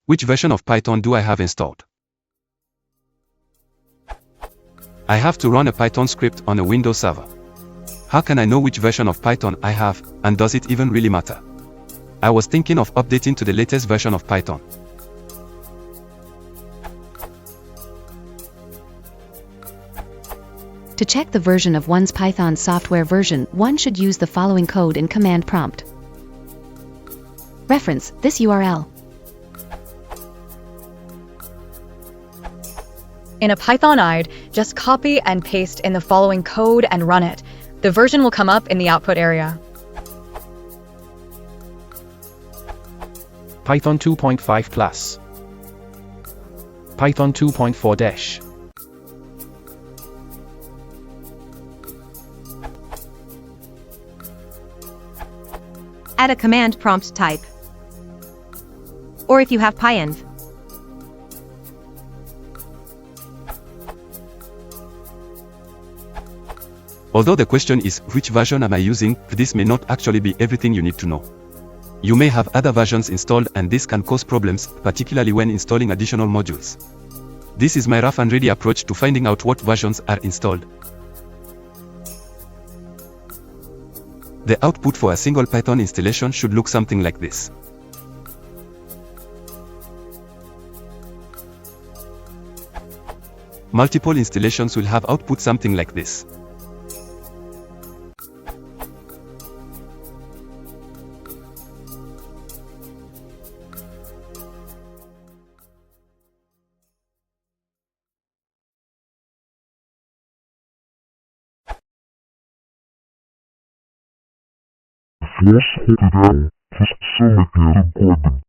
Which version of Python do I have installed? I have to run a Python script on a Windows server. How can I know which version of Python I have, and does it even really matter? I was thinking of updating to the latest version of Python. To check the version of one's Python software version, one should use the following code in command prompt. Reference this URL. In a Python IDE, just copy and paste in the following code and run it. The version will come up in the output area. Python 2.5 plus. Python 2.4 dash. Add a command prompt type. Or if you have pyenv. Although the question is which version am I using, this may not actually be everything you need to know. You may have other versions installed, and this can cause problems, particularly when installing additional modules. This is my rough and ready approach to finding out what versions are installed. The output for a single Python installation should look something like this. Multiple installations will have output something like this. Force hold it down, just so make the recording.